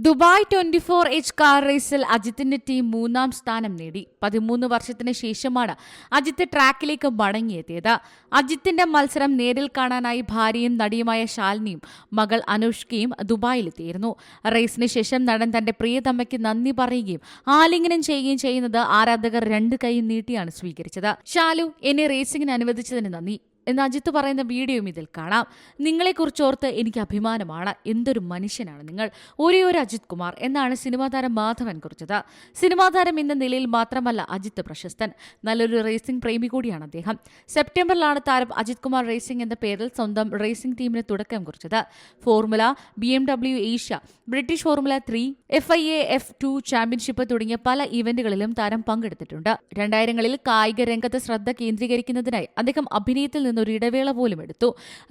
Dubai 24H car റേസിൽ അജിത്തിന്റെ team 3-ാം സ്ഥാനം നേടി. 13 വർഷത്തിന് ശേഷമാണ് അജിത്ത് ട്രാക്കിലേക്ക് മടങ്ങിയെത്തിയത്. അജിത്തിന്റെ മത്സരം നേരിൽ കാണാനായി ഭാര്യയും നടിയുമായ ശാലിനിയും മകൾ അനുഷ്കയും ദുബായിലെത്തിയിരുന്നു. റേസിന് ശേഷം നടൻ തന്റെ പ്രിയതമ്മയ്ക്ക് നന്ദി പറയുകയും ആലിംഗനം ചെയ്യുകയും ചെയ്യുന്നത് ആരാധകർ രണ്ട് കൈയും നീട്ടിയാണ് സ്വീകരിച്ചത്. ഷാലു, എന്നെ റേസിംഗിന് അനുവദിച്ചതിന് നന്ദി എന്ന് അജിത്ത് പറയുന്ന വീഡിയോയും ഇതിൽ കാണാം. നിങ്ങളെക്കുറിച്ച് ഓർത്ത് എനിക്ക് അഭിമാനമാണ്. എന്തൊരു മനുഷ്യനാണ് നിങ്ങൾ. ഒരേ ഒരു അജിത് കുമാർ എന്നാണ് സിനിമാ താരം മാധവൻ കുറിച്ചത്. സിനിമാ താരം എന്ന നിലയിൽ മാത്രമല്ല അജിത്ത് പ്രശസ്തൻ, നല്ലൊരു റേസിംഗ് പ്രേമി കൂടിയാണ് അദ്ദേഹം. സെപ്റ്റംബറിലാണ് താരം അജിത് കുമാർ റേസിംഗ് എന്ന പേരിൽ സ്വന്തം റേസിംഗ് ടീമിന് തുടക്കം കുറിച്ചത്. Formula, BMW Asia, British formula 3, FIA F2 championship തുടങ്ങിയ പല ഇവന്റുകളിലും താരം പങ്കെടുത്തിട്ടുണ്ട്. 2000-കളിൽ കായിക രംഗത്ത് ശ്രദ്ധ കേന്ദ്രീകരിക്കുന്നതിനായി അദ്ദേഹം അഭിനയത്തിൽ നിന്ന് ഒരു ഇടവേള പോലും എടുത്തു.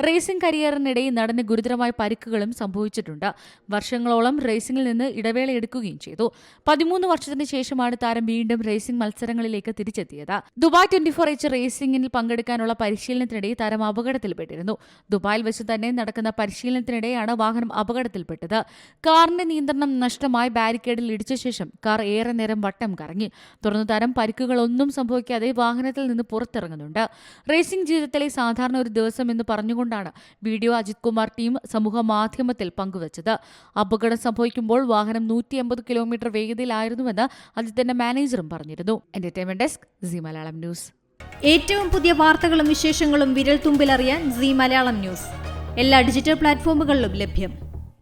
റേസിംഗ് കരിയറിനിടെ നടന് ഗുരുതരമായ പരിക്കുകളും സംഭവിച്ചിട്ടുണ്ട്. വർഷങ്ങളോളം റേസിംഗിൽ നിന്ന് ഇടവേള എടുക്കുകയും ചെയ്തു. 13 വർഷത്തിന് ശേഷമാണ് താരം വീണ്ടും റേസിംഗ് മത്സരങ്ങളിലേക്ക് തിരിച്ചെത്തിയത്. ദുബായ് 24H റേസിംഗിൽ പങ്കെടുക്കാനുള്ള പരിശീലനത്തിനിടെ താരം അപകടത്തിൽപ്പെട്ടിരുന്നു. ദുബായിൽ വെച്ച് തന്നെ നടക്കുന്ന പരിശീലനത്തിനിടെയാണ് വാഹനം അപകടത്തിൽപ്പെട്ടത്. കാറിന്റെ നിയന്ത്രണം നഷ്ടമായി ബാരിക്കേഡിൽ ഇടിച്ച ശേഷം കാർ ഏറെ നേരം വട്ടം കറങ്ങി. തുടർന്ന് താരം പരിക്കുകളൊന്നും സംഭവിക്കാതെ വാഹനത്തിൽ നിന്ന് പുറത്തിറങ്ങുന്നുണ്ട്. റേസിംഗ് ജീവിതത്തിലെ സാധാരണ ഒരു ദിവസം എന്ന് പറഞ്ഞുകൊണ്ടാണ് വീഡിയോ അജിത് കുമാർ ടീം സമൂഹ മാധ്യമത്തിൽ പങ്കുവച്ചത്. അപകടം സംഭവിക്കുമ്പോൾ വാഹനം 180 കിലോമീറ്റർ വേഗതയിലായിരുന്നുവെന്ന് അജിത്തിന്റെ മാനേജറും പറഞ്ഞിരുന്നു. Entertainment desk, C Malayalam news. ഏറ്റവും പുതിയ വാർത്തകളും വിശേഷങ്ങളും വിരൽ തുമ്പിലറിയാൻ സി മലയാളം ന്യൂസ് എല്ലാ ഡിജിറ്റൽ പ്ലാറ്റ്ഫോമുകളിലും ലഭ്യം.